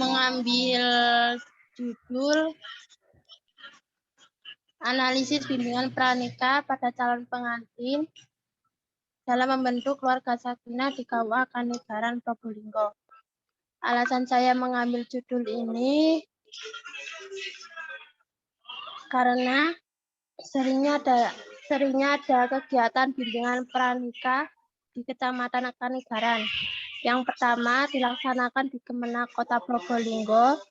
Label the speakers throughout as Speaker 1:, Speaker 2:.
Speaker 1: mengambil judul analisis bimbingan pranikah pada calon pengantin dalam membentuk keluarga sakinah di KUA Kanegaran Probolinggo. Alasan saya mengambil judul ini karena seringnya ada kegiatan bimbingan pranikah di Kecamatan Kanegaran. Yang pertama dilaksanakan di Kemenak Kota Probolinggo.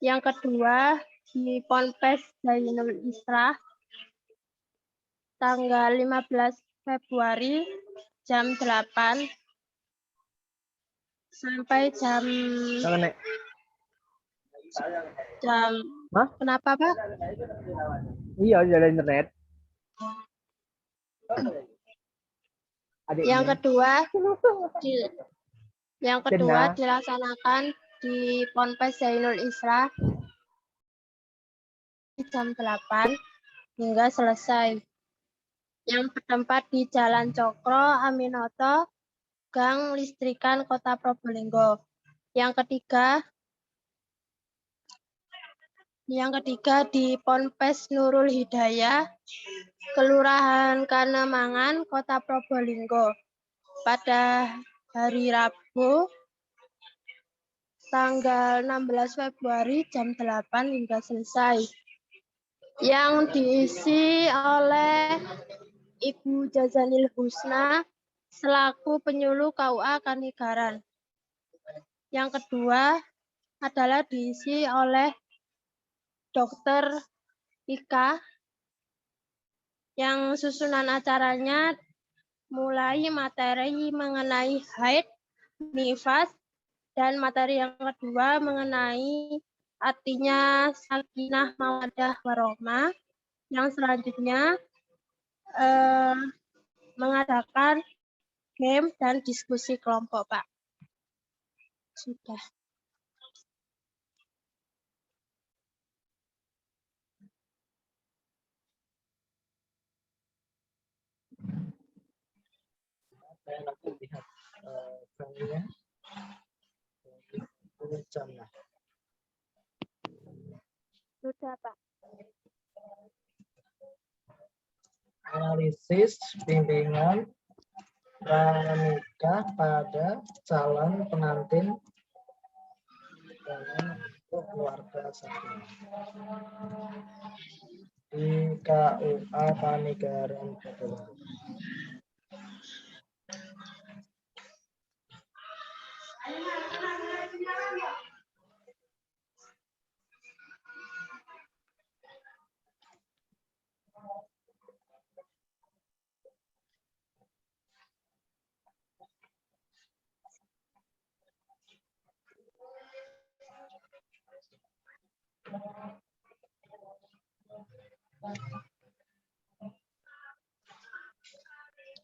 Speaker 1: Yang kedua di Ponpes Zainul Isra tanggal 15 Februari jam 8 sampai jam
Speaker 2: Hah?
Speaker 1: Kenapa, Pak?
Speaker 2: Iya, ada internet.
Speaker 1: Yang kedua dilaksanakan di Ponpes Zainul Isra jam 8 hingga selesai. Yang bertempat di Jalan Cokro Aminoto, Gang Listrikan Kota Probolinggo. Yang ketiga di Ponpes Nurul Hidayah, Kelurahan Kanemangan, Kota Probolinggo. Pada hari Rabu, tanggal 16 Februari jam 8 hingga selesai. Yang diisi oleh Ibu Jazanil Husna selaku penyuluh KUA Kanegaran. Yang kedua adalah diisi oleh Dr. Ika yang susunan acaranya mulai materi mengenai haid, nifas, dan materi yang kedua mengenai artinya sakinah mawaddah warahmah. Yang selanjutnya mengadakan game dan diskusi kelompok, Pak. Sudah.
Speaker 2: Saya nanti lihat filmnya.
Speaker 1: Sudah, Pak.
Speaker 2: Analisis bimbingan pranikah pada calon pengantin dalam keluarga sakinah di KUA Kanegaran Probolinggo.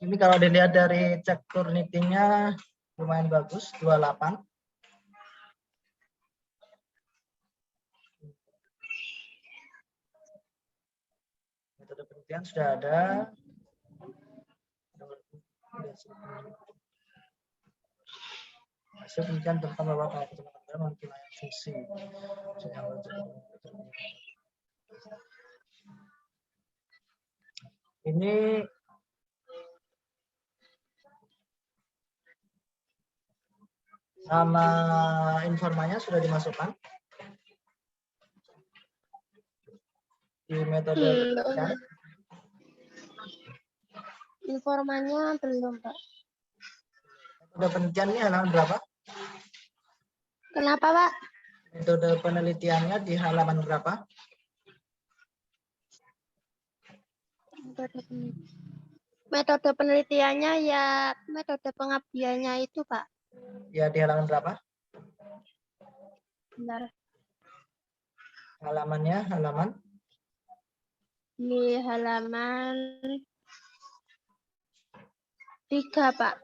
Speaker 2: Ini kalau dilihat dari cek Turnitin-nya lumayan bagus, 28. Metode penelitian sudah ada. Hasil penelitian tentang beberapa penilaian fungsi. Ini nama informanya sudah dimasukkan di metode penelitian.
Speaker 1: Informanya belum, Pak.
Speaker 2: Metode penelitian ini halaman berapa?
Speaker 1: Kenapa, Pak?
Speaker 2: Metode penelitiannya di halaman berapa?
Speaker 1: Metode penelitiannya ya metode pengabdiannya itu, Pak.
Speaker 2: Ya, di halaman berapa?
Speaker 1: Bentar.
Speaker 2: Halamannya, halaman?
Speaker 1: Di halaman 3, Pak.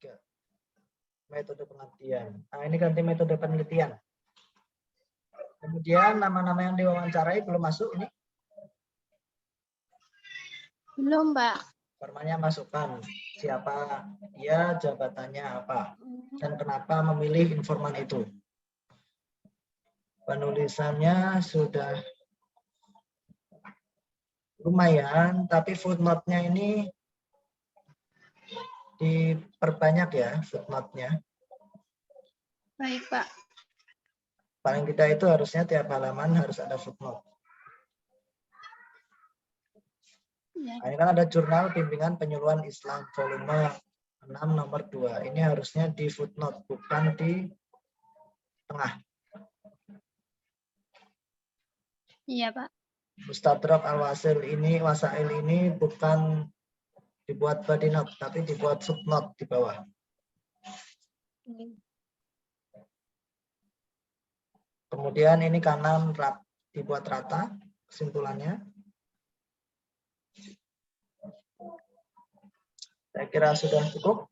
Speaker 2: 3. Metode pengertian. Nah, ini ganti metode penelitian. Kemudian nama-nama yang diwawancarai belum masuk ini.
Speaker 1: Belum, Mbak.
Speaker 2: Pertanyaan masukkan siapa dia, jabatannya apa, dan kenapa memilih informan itu. Penulisannya sudah lumayan, tapi footnote-nya ini diperbanyak ya footnote-nya.
Speaker 1: Baik, Pak.
Speaker 2: Paling tidak itu harusnya tiap halaman harus ada footnote.
Speaker 1: Ya.
Speaker 2: Nah, ini kan ada jurnal bimbingan penyuluhan Islam volume 6 nomor 2. Ini harusnya di footnote, bukan di tengah.
Speaker 1: Iya, Pak.
Speaker 2: Mustadrak Al-Wasail ini bukan dibuat body note, tapi dibuat footnote di bawah. Kemudian ini kanan dibuat rata kesimpulannya. Saya kira sudah cukup.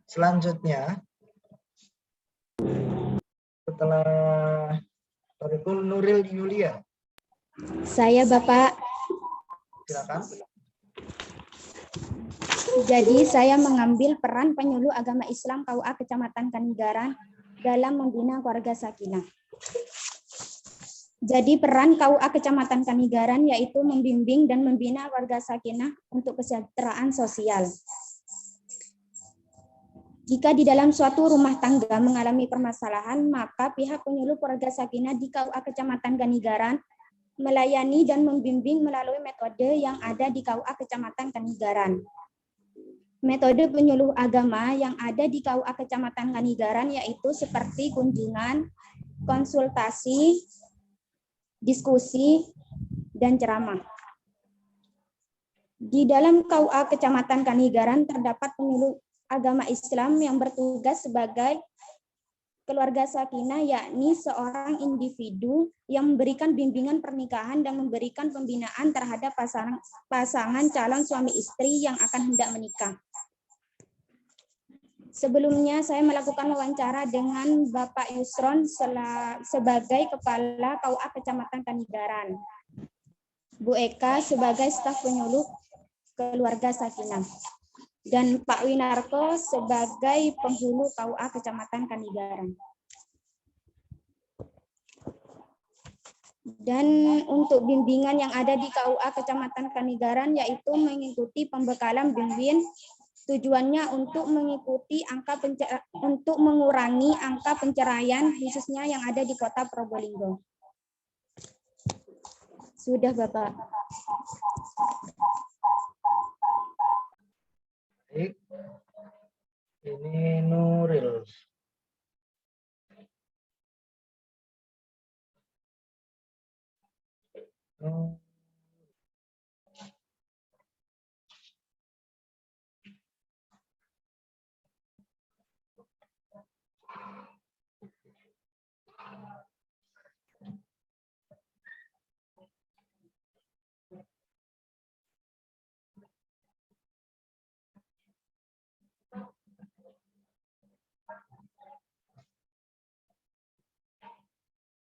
Speaker 2: Selanjutnya, setelah Torikul Nuril Yulia.
Speaker 3: Saya, Bapak.
Speaker 2: Silakan.
Speaker 3: Jadi saya mengambil peran penyuluh agama Islam KUA Kecamatan Kanigaran dalam membina keluarga sakinah. Jadi peran KUA Kecamatan Kanigaran yaitu membimbing dan membina keluarga sakinah untuk kesejahteraan sosial. Jika di dalam suatu rumah tangga mengalami permasalahan, maka pihak penyuluh keluarga sakinah di KUA Kecamatan Kanigaran melayani dan membimbing melalui metode yang ada di KUA Kecamatan Kanigaran. Metode penyuluh agama yang ada di KUA Kecamatan Kanigaran yaitu seperti kunjungan, konsultasi, diskusi, dan ceramah. Di dalam KUA Kecamatan Kanigaran terdapat penyuluh agama Islam yang bertugas sebagai keluarga sakinah, yakni seorang individu yang memberikan bimbingan pernikahan dan memberikan pembinaan terhadap pasangan calon suami istri yang akan hendak menikah. Sebelumnya saya melakukan wawancara dengan Bapak Yusron sebagai Kepala KUA Kecamatan Kanigaran, Bu Eka sebagai staf penyuluh keluarga sakinah, dan Pak Winarko sebagai penghulu KUA Kecamatan Kanigaran. Dan untuk bimbingan yang ada di KUA Kecamatan Kanigaran yaitu mengikuti pembekalan bimbing, tujuannya untuk mengurangi angka penceraian khususnya yang ada di Kota Probolinggo. Sudah, Bapak.
Speaker 2: Baik. Ini Nuril.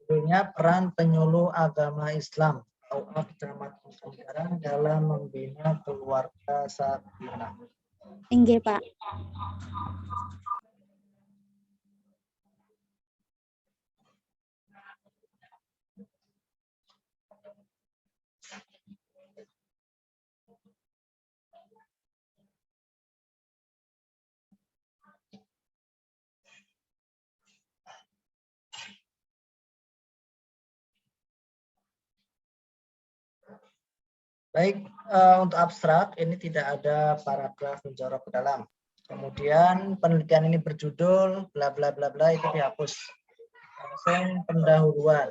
Speaker 2: Judulnya peran penyuluh agama Islam KUA Kecamatan Kanigaran dalam membina keluarga sakinah.
Speaker 3: Enggak, Pak.
Speaker 2: Baik, untuk abstrak ini tidak ada paragraf menjorok ke dalam. Kemudian penelitian ini berjudul bla bla bla bla itu dihapus. Langsung pendahuluan.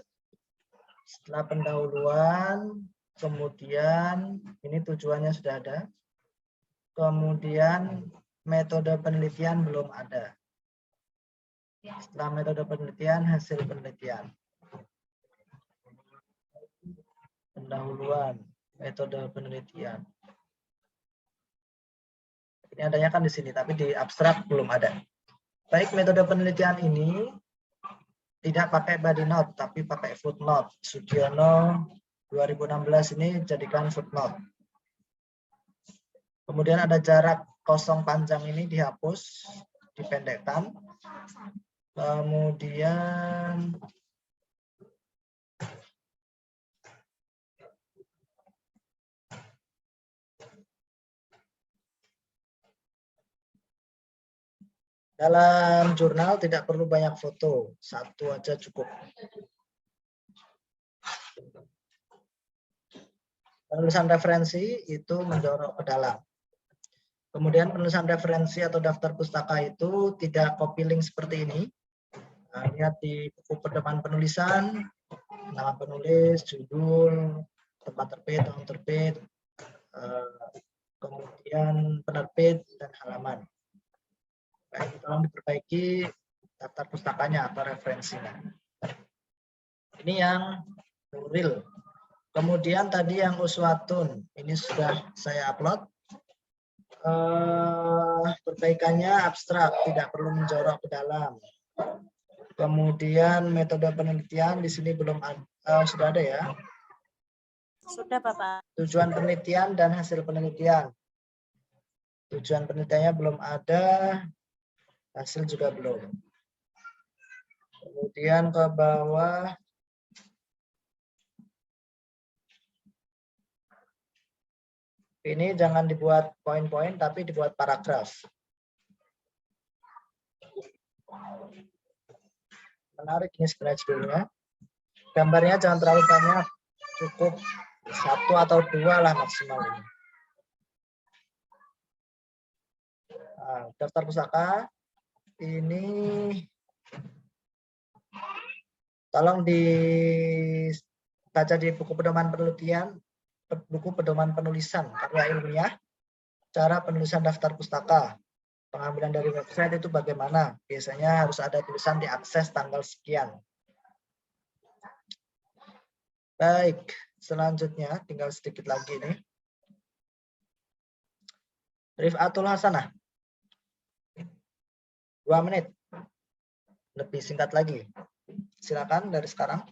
Speaker 2: Setelah pendahuluan, kemudian ini tujuannya sudah ada. Kemudian metode penelitian belum ada. Setelah metode penelitian, hasil penelitian. Pendahuluan, metode penelitian. Ini adanya kan di sini, tapi di abstrak belum ada. Baik, metode penelitian ini tidak pakai body note, tapi pakai footnote. Sugiono 2016 ini jadikan footnote. Kemudian ada jarak kosong panjang ini dihapus, dipendekkan. Kemudian dalam jurnal tidak perlu banyak foto, satu aja cukup. Penulisan referensi itu mendorong ke dalam. Kemudian penulisan referensi atau daftar pustaka itu tidak copy link seperti ini. Nah, lihat di buku pedoman penulisan, nama penulis, judul, tempat terbit, tahun terbit, kemudian penerbit dan halaman. Baik, tolong diperbaiki daftar pustakanya atau referensinya. Ini yang real. Kemudian tadi yang uswatun, ini sudah saya upload. Perbaikannya abstrak, tidak perlu menjorok ke dalam. Kemudian metode penelitian di sini belum ada, sudah ada ya.
Speaker 4: Sudah, Bapak.
Speaker 2: Tujuan penelitian dan hasil penelitian. Tujuan penelitiannya belum ada, hasil juga belum. Kemudian ke bawah. Ini jangan dibuat poin-poin, tapi dibuat paragraf. Menarik ini sebenarnya judulnya. Gambarnya jangan terlalu banyak, cukup 1 atau 2 lah maksimal ini. Nah, daftar pustaka ini tolong dibaca di buku pedoman penelitian, buku pedoman penulisan karya ilmiah, cara penulisan daftar pustaka. Pengambilan dari website itu bagaimana? Biasanya harus ada tulisan diakses tanggal sekian. Baik, selanjutnya tinggal sedikit lagi nih. Rif'atul Hasanah. 2 menit. Lebih singkat lagi. Silakan dari sekarang.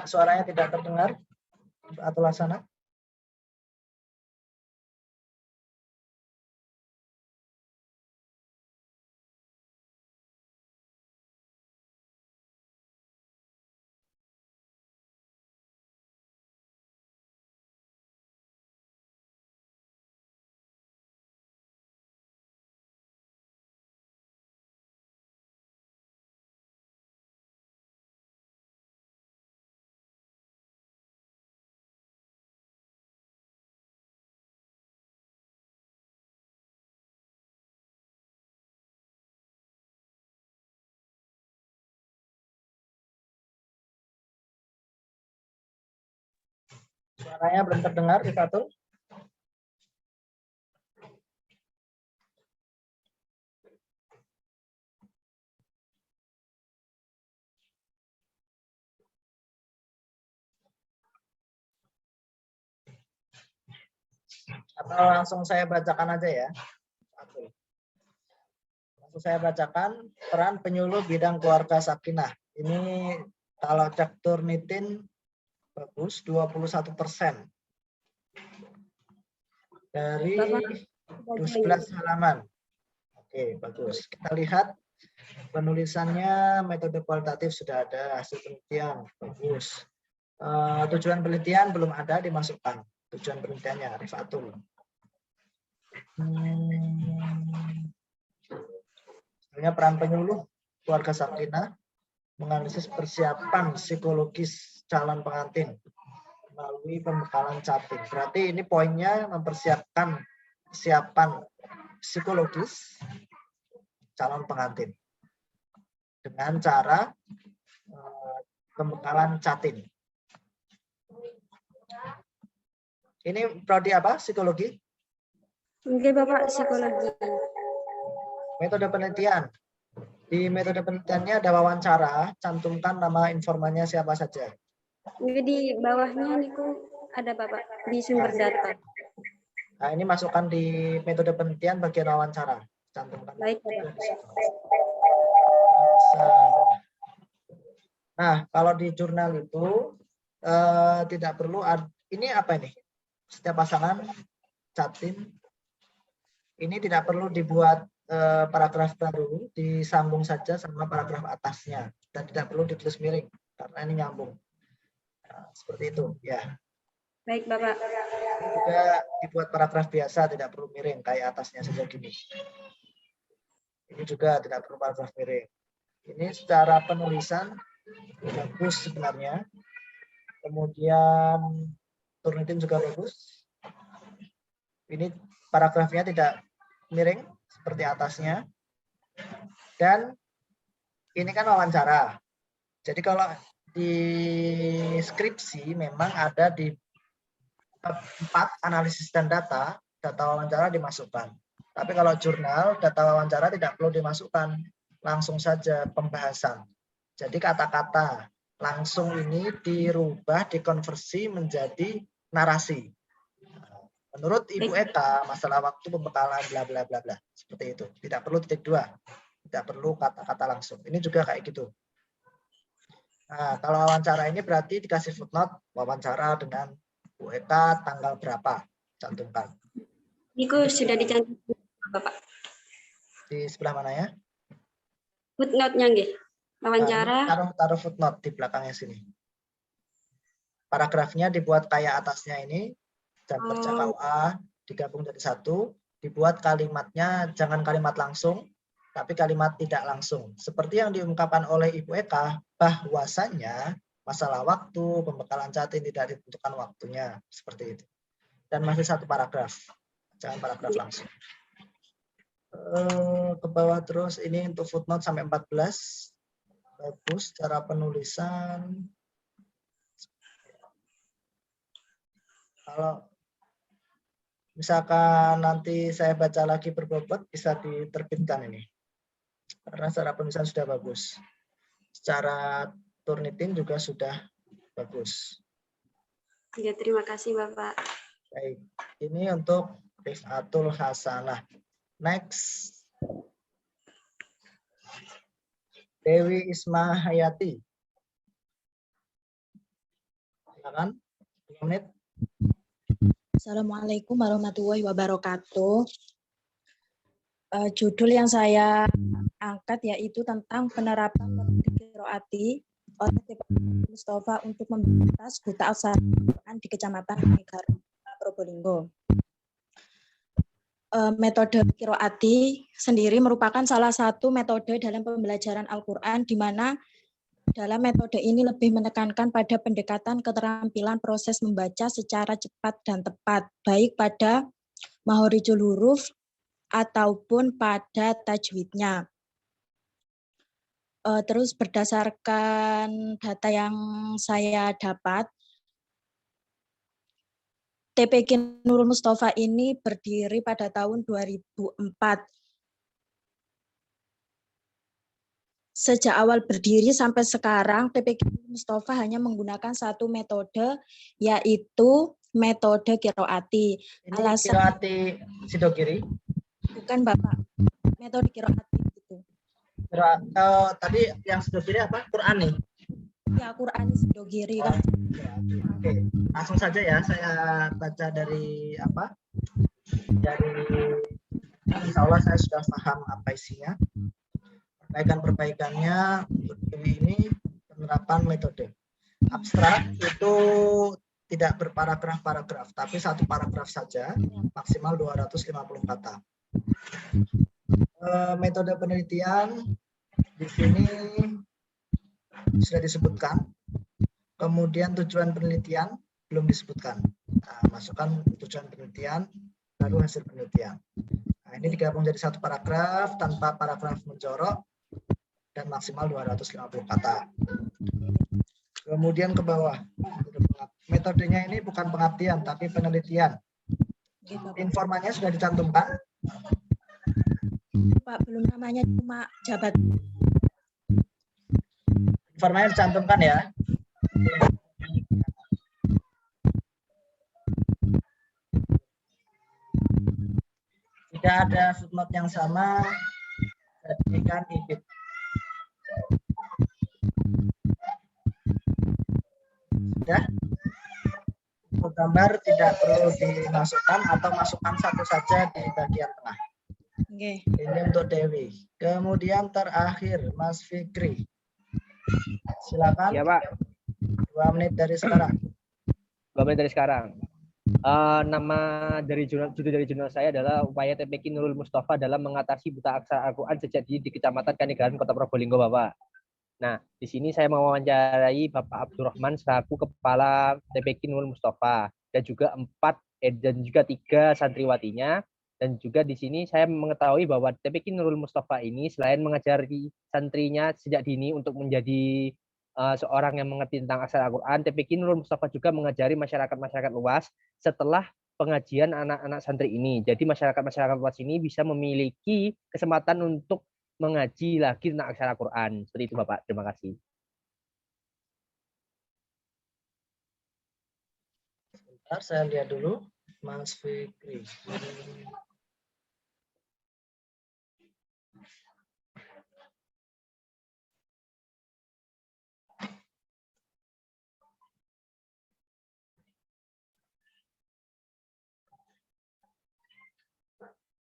Speaker 2: Suaranya tidak terdengar atau laksana. Suaranya belum terdengar, Rif'atul. Atau langsung saya bacakan aja ya. Langsung saya bacakan peran penyuluh bidang keluarga sakinah. Ini kalau cek Turnitin bagus, 21% dari 11 halaman. Oke, bagus. Kita lihat penulisannya, metode kualitatif sudah ada, hasil penelitian bagus. Tujuan penelitian belum ada, dimasukkan tujuan penelitiannya, Rif'atul. Sebenarnya peran penyuluh keluarga sakinah menganalisis persiapan psikologis calon pengantin melalui pembekalan chatting. Berarti ini poinnya mempersiapkan persiapan psikologis calon pengantin dengan cara pembekalan chatting. Ini prodi apa? Psikologi?
Speaker 5: Mungkin Bapak psikologi.
Speaker 2: Metode penelitian. Di metode penelitiannya ada wawancara, cantumkan nama informannya siapa saja.
Speaker 5: Mungkin di bawahnya niku ada Bapak di sumber data.
Speaker 2: Nah, ini masukkan di metode penelitian bagian wawancara. Cantumkan.
Speaker 5: Baik, Bapak.
Speaker 2: Nah, kalau di jurnal itu tidak perlu ini apa ini? Setiap pasangan catin ini tidak perlu dibuat paragraf baru, disambung saja sama paragraf atasnya dan tidak perlu ditulis miring karena ini nyambung. Nah, seperti itu ya.
Speaker 5: Baik, Bapak.
Speaker 2: Ini juga dibuat paragraf biasa, tidak perlu miring kayak atasnya saja gini. Ini juga tidak perlu paragraf miring. Ini secara penulisan bagus sebenarnya. Kemudian Turnitin juga bagus. Ini paragrafnya tidak miring seperti atasnya. Dan ini kan wawancara. Jadi kalau di skripsi memang ada di 4 analisis dan data wawancara dimasukkan. Tapi kalau jurnal, data wawancara tidak perlu dimasukkan. Langsung saja pembahasan. Jadi kata-kata langsung ini dirubah, dikonversi menjadi narasi. Menurut Ibu Eka, masalah waktu pembekalan bla bla bla bla. Seperti itu. Tidak perlu titik 2. Tidak perlu kata-kata langsung. Ini juga kayak gitu. Nah, kalau wawancara ini berarti dikasih footnote wawancara dengan Bu Eka tanggal berapa. Cantumkan.
Speaker 5: Niku sudah dicantumkan Bapak.
Speaker 2: Di sebelah mana ya?
Speaker 5: Footnote-nya nggih. Wawancara.
Speaker 2: Taruh footnote di belakangnya sini. Paragrafnya dibuat kayak atasnya ini. Jam kerja KUA digabung jadi satu, dibuat kalimatnya jangan kalimat langsung, tapi kalimat tidak langsung. Seperti yang diungkapkan oleh Ibu Eka, bahwasannya masalah waktu, pembekalan catin tidak ditentukan waktunya, seperti itu. Dan masih satu paragraf, jangan paragraf langsung. Ke bawah terus, ini untuk footnote sampai 14. Bagus, cara penulisan. Kalau misalkan nanti saya baca lagi berbobot, bisa diterbitkan ini. Karena secara penulisan sudah bagus. Secara Turnitin juga sudah bagus.
Speaker 5: Ya, terima kasih Bapak.
Speaker 2: Baik, ini untuk Rif'atul Hasanah. Next. Dewi Isma Hayati. Silakan, 2 menit.
Speaker 6: Assalamualaikum warahmatullahi wabarakatuh. Judul yang saya angkat yaitu tentang penerapan metode qiraati oleh Dp Mustafa untuk memberantas buta Al-Quran di Kecamatan Ganegaran, Probolinggo. Metode qiraati sendiri merupakan salah satu metode dalam pembelajaran Al-Quran di mana dalam metode ini lebih menekankan pada pendekatan keterampilan proses membaca secara cepat dan tepat, baik pada makhorijul huruf ataupun pada tajwidnya. Terus berdasarkan data yang saya dapat, TPQ Nurul Mustafa ini berdiri pada tahun 2004. Sejak awal berdiri sampai sekarang, TPQ Mustafa hanya menggunakan satu metode, yaitu metode qiraati.
Speaker 2: Ini qiraati Sidogiri.
Speaker 6: Bukan Bapak, metode qiraati itu.
Speaker 2: Tadi yang Sidogiri apa? Quran nih?
Speaker 6: Ya, Quran Sidogiri. Kan?
Speaker 2: Oke, langsung saja ya, saya baca dari apa? Dari insya Allah saya sudah paham apa isinya. Perbaikan-perbaikannya untuk ini penerapan metode. Abstrak itu tidak berparagraf-paragraf, tapi satu paragraf saja, maksimal 250 kata. Metode penelitian di sini sudah disebutkan. Kemudian tujuan penelitian belum disebutkan. Nah, masukkan tujuan penelitian, baru hasil penelitian. Nah, ini digabung jadi satu paragraf tanpa paragraf menjorok dan maksimal 250 kata. Kemudian ke bawah, metodenya ini bukan pengabdian tapi penelitian.
Speaker 6: Oke, Bapak.
Speaker 2: Informannya sudah dicantumkan.
Speaker 6: Pak, belum namanya cuma jabat.
Speaker 2: Informannya dicantumkan ya. Jika ada footnote yang sama, jadikan ibit. Sudah? Untuk gambar tidak perlu dimasukkan atau masukkan satu saja di bagian tengah.
Speaker 6: Oke.
Speaker 2: Ini untuk Dewi. Kemudian terakhir Mas Fikri. Silakan.
Speaker 7: Ya Pak,
Speaker 2: 2 menit dari sekarang.
Speaker 7: 2 menit dari sekarang. Nama dari judul dari jurnal saya adalah upaya TPQ Nurul Mustafa dalam mengatasi buta aksara Al-Quran sejak dini di Kecamatan Kanigaran, Kota Probolinggo, Bapak. Nah, di sini saya mewawancarai Bapak Abdurrahman selaku Kepala TPQ Nurul Mustafa dan juga 3 santriwatinya. Dan juga di sini saya mengetahui bahwa TPQ Nurul Mustafa ini selain mengajari santrinya sejak dini untuk menjadi seorang yang mengerti tentang aksara Al-Quran, TPQ Nurul Mustafa juga mengajari masyarakat luas setelah pengajian anak-anak santri ini. Jadi masyarakat luas ini bisa memiliki kesempatan untuk mengaji lagi tentang aksara Al-Quran. Seperti itu Bapak, terima kasih.
Speaker 2: Sebentar, saya lihat dulu Mas Fikri.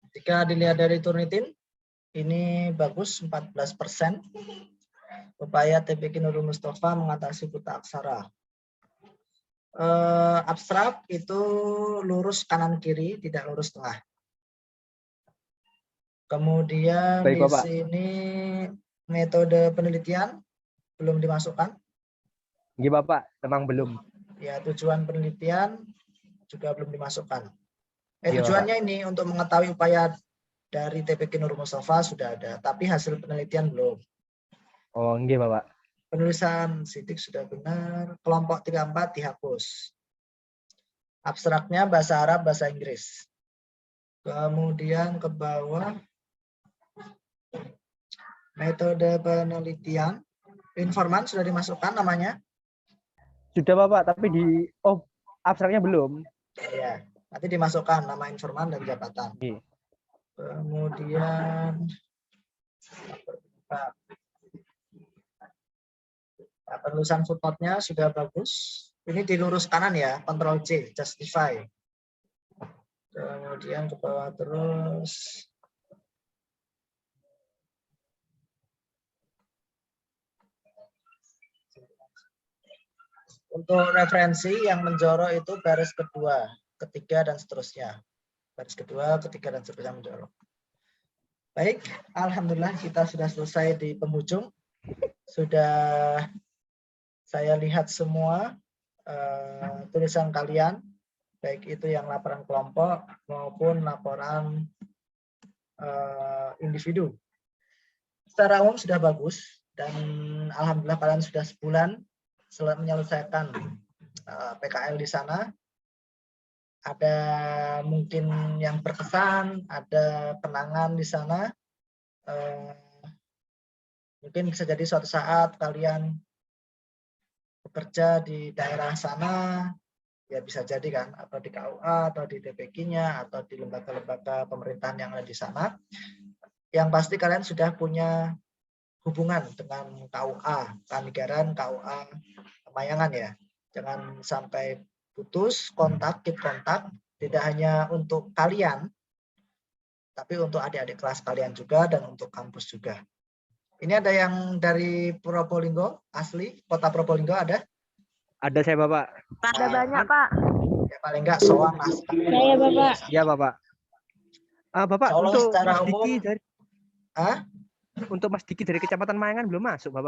Speaker 2: Jika dilihat dari Turnitin, ini bagus 14%. Upaya TPQ Nurul Mustafa mengatasi buta aksara. Abstrak itu lurus kanan kiri, tidak lurus tengah. Kemudian
Speaker 7: Baik,
Speaker 2: di
Speaker 7: Bapak.
Speaker 2: sini metode penelitian belum dimasukkan.
Speaker 7: Iya Bapak, memang belum.
Speaker 2: Ya, tujuan penelitian juga belum dimasukkan.
Speaker 7: Iya,
Speaker 2: Tujuannya ini untuk mengetahui upaya dari TPQ Nurul Mustafa sudah ada, tapi hasil penelitian belum.
Speaker 7: Oh, enggak Bapak.
Speaker 2: Penulisan sidik sudah benar. Kelompok 34 dihapus. Abstraknya bahasa Arab, bahasa Inggris. Kemudian ke bawah metode penelitian. Informan sudah dimasukkan namanya?
Speaker 7: Sudah Bapak, tapi abstraknya belum.
Speaker 2: Ya, nanti dimasukkan nama informan dan jabatan.
Speaker 7: Iya.
Speaker 2: Kemudian penulisan footnote-nya sudah bagus. Ini di lurus kanan ya, Ctrl C, justify. Kemudian ke bawah terus. Untuk referensi yang menjorok itu baris kedua, ketiga, dan seterusnya. Baris kedua, ketiga, dan seterusnya menjorok. Baik, alhamdulillah kita sudah selesai di penghujung. Sudah saya lihat semua tulisan kalian, baik itu yang laporan kelompok maupun laporan individu. Secara umum sudah bagus dan alhamdulillah kalian sudah sebulan menyelesaikan PKL di sana. Ada mungkin yang berkesan, ada kenangan di sana. Mungkin bisa jadi suatu saat kalian bekerja di daerah sana, ya bisa jadi kan, atau di KUA, atau di TPQ-nya, atau di lembaga-lembaga pemerintahan yang ada di sana. Yang pasti kalian sudah punya hubungan dengan KUA, Kanigaran, KUA, Mayangan ya. Jangan sampai putus kontak, keep kontak, tidak hanya untuk kalian, tapi untuk adik-adik kelas kalian juga dan untuk kampus juga. Ini ada yang dari Probolinggo, asli kota Probolinggo ada?
Speaker 7: Ada saya Bapak.
Speaker 4: Ada banyak Pak.
Speaker 2: Ya, paling enggak soang lah.
Speaker 3: Saya Bapak.
Speaker 7: Iya Bapak. Bapak
Speaker 2: Seolah
Speaker 7: untuk
Speaker 2: secara
Speaker 7: Mas
Speaker 2: umum,
Speaker 7: Diki dari
Speaker 2: Hah?
Speaker 7: untuk Mas Diki dari Kecamatan Mayangan belum masuk Bapak.